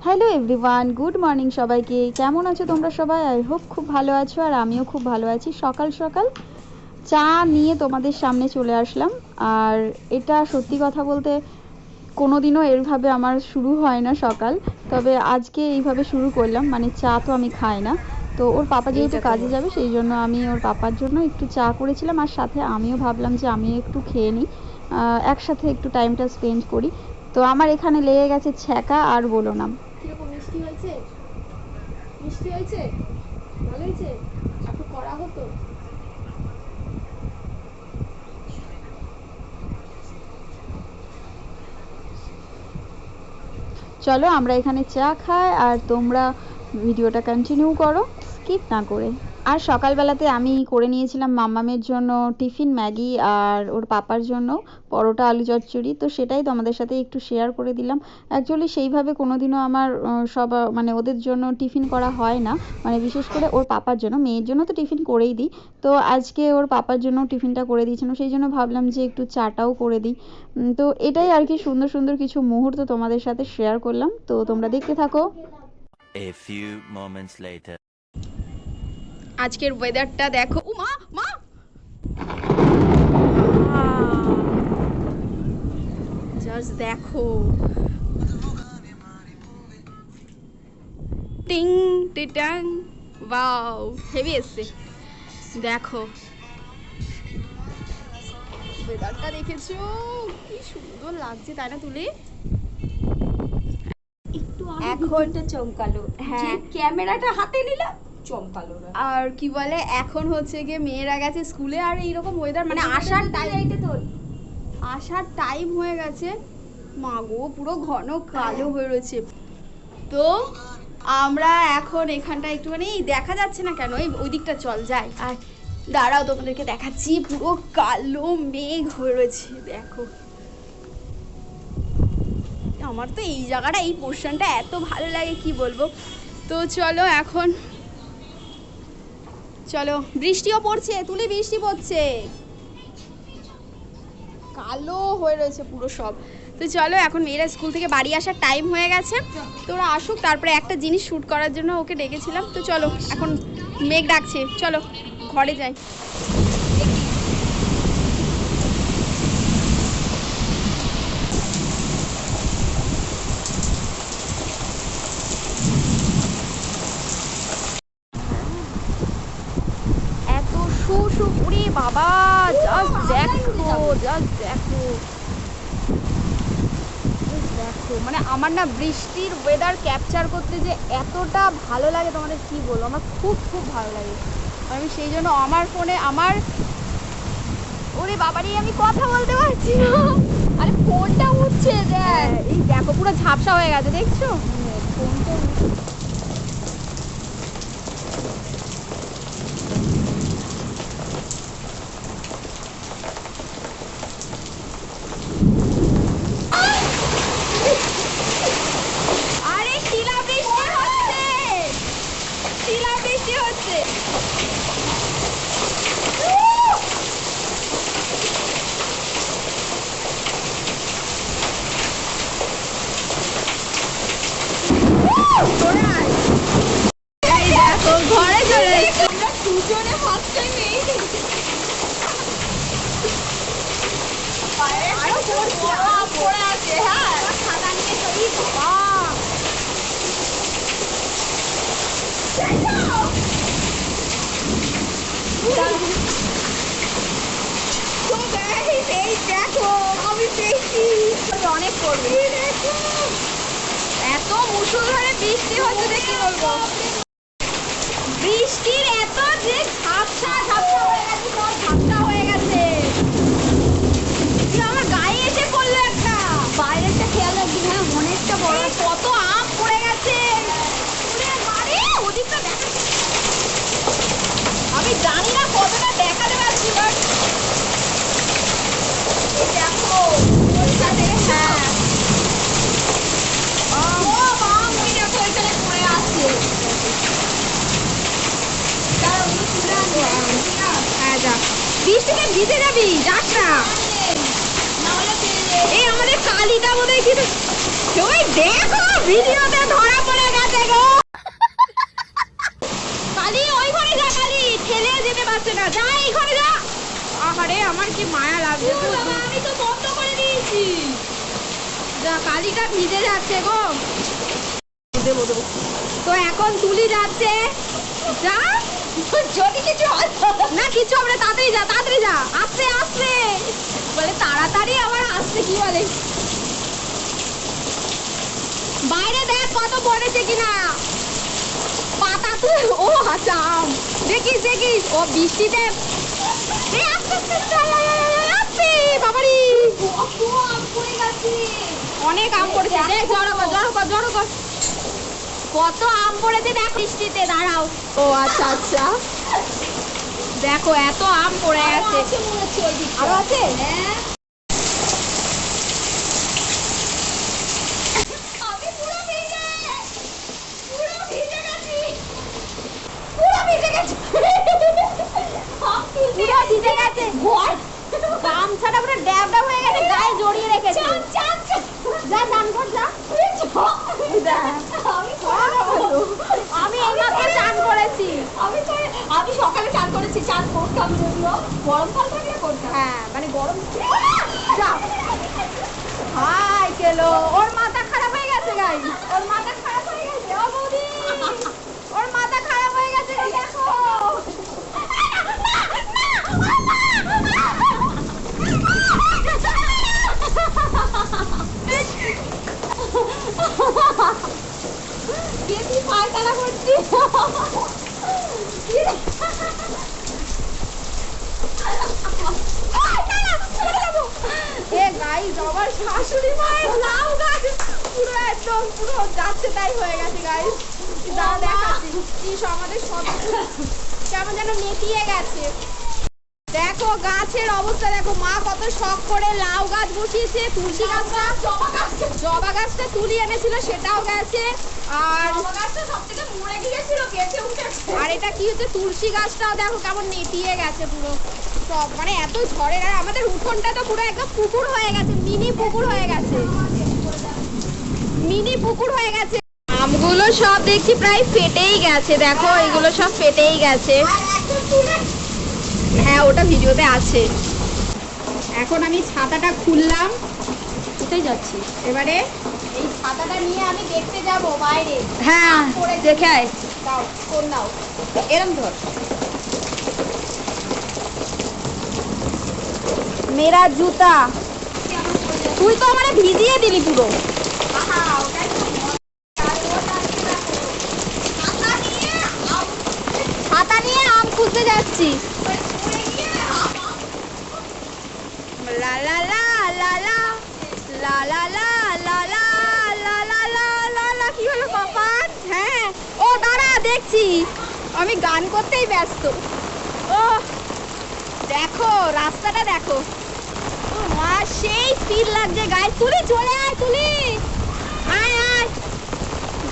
Hello everyone, good morning সবাইকে। কেমন আছো তোমরা সবাই? আই হোপ খুব ভালো আছো, আর আমিও খুব ভালো আছি। সকাল সকাল চা নিয়ে তোমাদের সামনে চলে আসলাম। আর এটা সত্যি কথা বলতে কোনোদিনও এভাবে আমার শুরু হয় না সকাল, তবে আজকে এইভাবে শুরু করলাম। মানে চা তো আমি খাই না, তো ওর পাপা যেহেতু কাজে যাবে সেই জন্য আমি ওর পাপার জন্য একটু চা করেছিলাম, আর সাথে আমিও ভাবলাম যে আমিও একটু খেয়ে নিই, একসাথে একটু টাইমটা স্পেন্ড করি। তো আমার এখানে লেগে গেছে ছ্যাঁকা, আর বলো না। কিরকম মিষ্টি হয়েছে? মিষ্টি হয়েছে? ভালো হয়েছে? একটু করা হতো। চলো আমরা এখানে চা খাই, আর তোমরা ভিডিওটা কন্টিনিউ করো স্কিপ না করে। আর সকালবেলাতে আমি করে নিয়েছিলাম মাম্মামের জন্য টিফিন ম্যাগি, আর ওর পাপার জন্য পরোটা আলু চচ্চড়ি। তো সেটাই তোমাদের সাথে একটু শেয়ার করে দিলাম। অ্যাকচুয়ালি সেইভাবে কোনোদিনও আমার মানে ওদের জন্য টিফিন করা হয় না, মানে বিশেষ করে ওর পাপার জন্য। মেয়ের জন্য তো টিফিন করেই দিই, তো আজকে ওর পাপার জন্য টিফিনটা করে দিয়েছিলাম, সেই জন্য ভাবলাম যে একটু চাটাও করে দিই। তো এটাই আর কি, সুন্দর সুন্দর কিছু মুহূর্ত তোমাদের সাথে শেয়ার করলাম, তো তোমরা দেখতে থাকো। A few moments later. আজকের ওয়েদারটা দেখো। ও মা মা, জাস্ট দেখো। টিং টিটাং, ওয়াও, হেভি এসছে। দেখো ওয়েদারটা দেখেছো কি সুন্দর লাগছে, তাই না তুলে? একটু এখন চমকালো, হ্যাঁ, ক্যামেরাটা হাতে নিলাম চমকালো না। আর কি বলে, এখন হচ্ছে গিয়ে মেয়েরা গেছে স্কুলে, আর এইরকম ওয়েদার মানে আসার টাইম হয়ে গেছে। মা গো, পুরো ঘন কালো হয়ে রয়েছে। তো আমরা এখন এখানটা একটুখানি দেখা যাচ্ছে না কেন, ওই দিকটা চল যাই। আর দাঁড়াও তোমাদেরকে দেখাচ্ছি, পুরো কালো মেঘ হয়ে রয়েছে দেখো। আমার তো এই জায়গাটা, এই পোর্শনটা এত ভালো লাগে কি বলবো। তো চলো এখন, চলো। বৃষ্টিও পড়ছে, তুলে বৃষ্টি পড়ছে, কালো হয়ে রয়েছে পুরো সব। তো চলো এখন মেয়েরা স্কুল থেকে বাড়ি আসার টাইম হয়ে গেছে, তো ওরা আসুক, তারপরে একটা জিনিস শ্যুট করার জন্য ওকে ডেকেছিলাম। তো চলো, এখন মেঘ ডাকছে, চলো ঘরে যাই। এত শু উড়ে বাবা, জাস্ট দেখো, জাস্ট দেখো, দেখো। মানে আমার না বৃষ্টির ওয়েদার ক্যাপচার করতে যে এতটা ভালো লাগে তোমাদের কি বলবো, আমার খুব খুব ভালো লাগে। আমি সেই জন্য আমার ফোনে আমার, ওরে বাবারে আমি কথা বলতে পারছি না, আরে ফোনটা উঠছে দেখ, এই দেখো পুরো ঝাপসা হয়ে গেছে, দেখছো? ফোনটা আরে শিলা বৃষ্টি হচ্ছে, শিলা বৃষ্টি হচ্ছে। এই দেখো ঘরে চলে এসেছি। আমরা দুজনে ফার্স্ট টাইম এই আরো বড় আম পড়ে আছে, হ্যাঁ খাতা নিয়ে চলি বাবা। তো গাইস এই দেখো আমি পেয়েছি, অনেক পড়বে। এত মুষলধারে বৃষ্টি হচ্ছে যে কি বলবো, বৃষ্টির এত যে ঝাপসা ঝাপসা হয়ে গেছে, সব ঝাপসা হয়ে গেছে। কি আমার গায়ে এসে পড়লো একটা, বাইরেটা খেয়াল রাখবি, হ্যাঁ অনেকটা বড়। এই কত আম পড়ে গেছে। ওরে বাড়ি ওদিকটা দেখা, আমি জানি না কতটা দেখাতে পারছি, বাট দেখো ওইটা দেখো, হ্যাঁ ও আম ওই দেখো এখানে পড়ে আছে। হ্যাঁ যা, বৃষ্টিতে ভিজে যাবি, যাস না। এই আমাদের কালিটা বোধহয় কি ওই দেখো ভিডিওতে ধরা পড়ে গেছে গো। কালি ওই ঘরে যা, কালি ঠেলে যেতে পারছে না, যা এই ঘরে যা। আহারে আমার কি মায়া লাগছে গো, আমি তো বন্ধ করে দিয়েছি। যা, কালিটা ভিজে যাচ্ছে গো। দেবো দেবো। তো এখন তুলি যাচ্ছে, যা। যদি কিছু না, কিছু আমরা তাড়াতাড়ি যা, তাড়াতাড়ি যা, আস্তে আস্তে বলে, তাড়াতাড়ি আবার আস্তে কি বলে। বাইরে দেখ কত পড়েছে কিনা পাতা, তুই ও আচ্ছা আম দেখিস দেখিস, ও বৃষ্টিতে বাবারি অনেক আম পড়েছে, দেখ জড়ো কর জড়ো কর জড়ো কর, কত আম পড়েছে দেখ বৃষ্টিতে। দাঁড়াও, ও আচ্ছা আচ্ছা, দেখো এত আম পড়ে আছে। আরো আছে? গামছাটা পুরো ড্যাবডা হয়ে গেছে, গায়ে জড়িয়ে রেখেছে। যা চান কর যা। আমি এইমাত্র চান করেছি। আমি সকালে চান করেছি, চান করতাম যদিও গরমকাল থাকলে করতাম। হ্যাঁ মানে গরম। যা হাই কেলো, ওর মাথা খারাপ হয়ে গেছে গাই, ওর মাথা খারাপ হয়ে গেছে। ও বৌদি, ওর মাথা খারাপ হয়ে গেছে, দেখো। বেশি পায়খানা করছি। এ গাইস, আমার শাশুড়ি মায়ের লাউ গাছ পুরো একদম পুরো যাচ্ছে তাই হয়ে গেছে গাইস। যা দেখাচ্ছি, ইস আমাদের সব কেমন যেন নেতিয়ে গেছে। দেখো গাছের অবস্থা দেখো, মা কত শখ করে লাউ গাছ বসিয়েছে, তুলসী গাছটা, জবা গাছটা তুলি এনেছিল সেটাও গেছে, আর আর এটা কি হচ্ছে তুলসী গাছটাও দেখো কেমন নেতিয়ে গেছে পুরো সব, মানে এত ঝড়ের। আর আমাদের উঠোনটা তো পুরো একদম পুকুর হয়ে গেছে, মিনি পুকুর হয়ে গেছে, মিনি পুকুর হয়ে গেছে। আমগুলো সব দেখছি প্রায় ফেটেই গেছে, দেখো এগুলো সব ফেটেই গেছে। হ্যাঁ ওটা ভিডিওতে আছে। এখন আমি ছাতাটা খুললাম, কোথায় যাচ্ছি এবারে? এই ছাতাটা নিয়ে আমি দেখতে যাব বাইরে। হ্যাঁ দেখে আয়, দাও, কোন দাও। এরম ধর। মেরা জুতা, তুই তো আমার ভিজিয়ে দিলি পুরো। ছাতা নিয়ে আম খুঁজতে যাচ্ছি। লা লা লা লা লা লা লা লা লা লা লা লা লা লা লা। কি হলো পাপান? হ্যাঁ ও দাঁড়া দেখছি, আমি গান করতেই ব্যস্ত। ও দেখো রাস্তাটা দেখো, ও মা সেই ফিল লাগছে গায়ে। তুলি চলে আয়, তুলি আয় আয়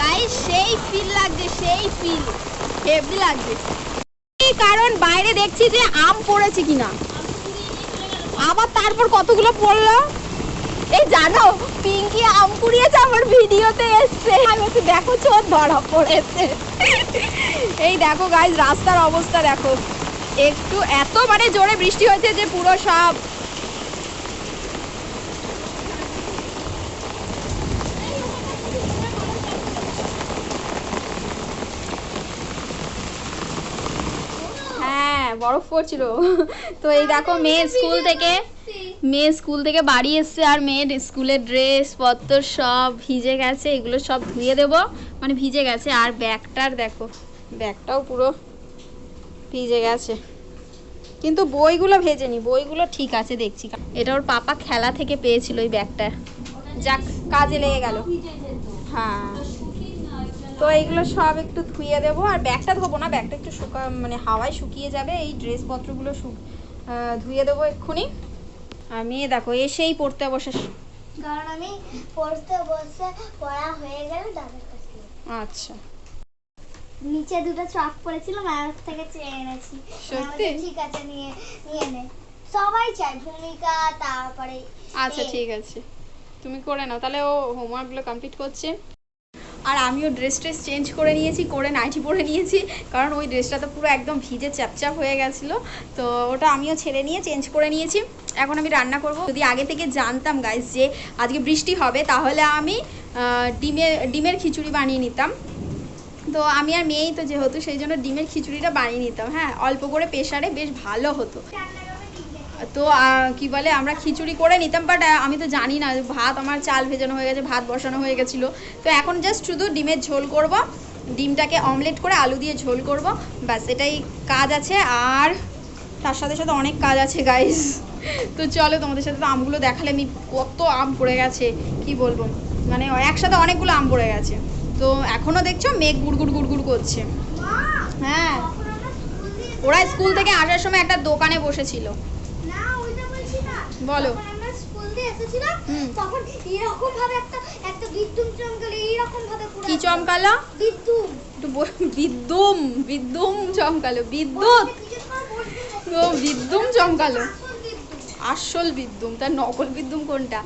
গায়ে, সেই ফিল লাগছে, সেই ফিল হেভি লাগছে। কারণ বাইরে দেখছি যে আম পড়েছে কিনা, আবার তারপর কতগুলো পড়লো। এই জানো পিঙ্কি আম কুড়িয়েছে, আমার ভিডিওতে এসছে, আমি বলছি দেখো চোর ধরা পড়েছে। এই দেখো গাইস রাস্তার অবস্থা দেখো, একটু এত মানে জোরে বৃষ্টি হয়েছে যে পুরো সব হ্যাঁ বরফ পড়ছিল। তো এই দেখো মেয়ে স্কুল থেকে বাড়ি এসছে, আর মেয়ের স্কুলের ড্রেস পত্র সব ভিজে গেছে, এগুলো সব ধুয়ে দেবো, মানে ভিজে গেছে। আর ব্যাগটার দেখো, ব্যাগটাও পুরো ভিজে গেছে, কিন্তু বইগুলো ভেজেনি, বইগুলো ঠিক আছে দেখছি। এটা ওর পাপা খেলা থেকে পেয়েছিল এই ব্যাগটা, যাক কাজে লেগে গেল। হ্যাঁ তো এইগুলো সব একটু ধুয়ে দেবো, আর ব্যাগটা ধোবো না, ব্যাগটা একটু মানে হাওয়ায় শুকিয়ে যাবে। এই ড্রেসপত্রগুলো ধুয়ে দেবো এক্ষুনি। আর মেয়ে দেখো এসেই পড়তে বসে, কারণ আমি পড়তে বসে পড়া হয়ে গেল দাদার কাছে। আচ্ছা নিচে দুটো চক পড়েছিল, মায়ের থেকে চেয়ে এনেছি। সত্যি? ঠিক আছে নিয়ে নে, সবাই চায় ভূমিকা, তারপরে আচ্ছা ঠিক আছে, তুমি করে নাও, তাহলে ও হোমওয়ার্কগুলো কমপ্লিট করছে। আর আমিও ড্রেস চেঞ্জ করে নিয়েছি, করে নাইটি পরে নিয়েছি, কারণ ওই ড্রেসটা তো পুরো একদম ভিজে চ্যাপচ্যাপ হয়ে গেছিলো, তো ওটা আমিও ছেড়ে নিয়ে চেঞ্জ করে নিয়েছি। এখন আমি রান্না করব। যদি আগে থেকে জানতাম গাইস যে আজকে বৃষ্টি হবে, তাহলে আমি ডিমের খিচুড়ি বানিয়ে নিতাম। তো আমি আর মেয়েই তো যেহেতু, সেই জন্য ডিমের খিচুড়িটা বানিয়ে নিতাম। হ্যাঁ, অল্প করে প্রেশারে বেশ ভালো হতো। তো কি বলে, আমরা খিচুড়ি করে নিতাম, বাট আমি তো জানি না, ভাত আমার চাল ভেজানো হয়ে গেছে, ভাত বসানো হয়ে গেছিলো। তো এখন জাস্ট শুধু ডিমের ঝোল করব, ডিমটাকে অমলেট করে আলু দিয়ে ঝোল করব, ব্যাস এটাই কাজ আছে। আর তার সাথে সাথে অনেক কাজ আছে গাইস। তো চলো, তোমাদের সাথে তো আমগুলো দেখালে, আমি কত আম পড়ে গেছে কি বলবো, মানে একসাথে অনেকগুলো আম পড়ে গেছে। তো এখনও দেখছো মেঘ গুড়গুড় গুড়গুড় করছে। হ্যাঁ, ওরা স্কুল থেকে আসার সময় একটা দোকানে বসেছিল। বলো, তখন এরকম ভাবে একটা বিদ্যুৎ চমকালো, এইরকম ভাবে কি চমকালো? বিদ্যুৎ, বিদ্যুম চমকালো, বিদ্যুৎ, ও বিদ্যুম চমকালো, আসল বিদ্যুম, তার নকল বিদ্যুম কোনটা?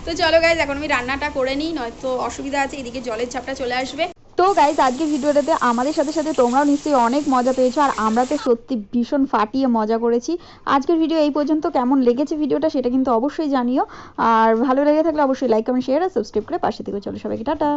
তো চলো গাইজ, এখন আমি রান্নাটা করে নিই, নয়তো অসুবিধা আছে, এদিকে জলের ঝাপটা চলে আসবে। তো গাইজ, আজকের ভিডিওটাতে আমাদের সাথে সাথে তোমরাও নিশ্চয়ই অনেক মজা পেয়েছো, আর আমরা তো সত্যি ভীষণ ফাটিয়ে মজা করেছি। আজকের ভিডিও এই পর্যন্ত। কেমন লেগেছে ভিডিওটা সেটা কিন্তু অবশ্যই জানিও, আর ভালো লেগে থাকলে অবশ্যই লাইক কমেন্ট শেয়ার আর সাবস্ক্রাইব করে পাশে থেকে। চলো সবাইকে টাটা।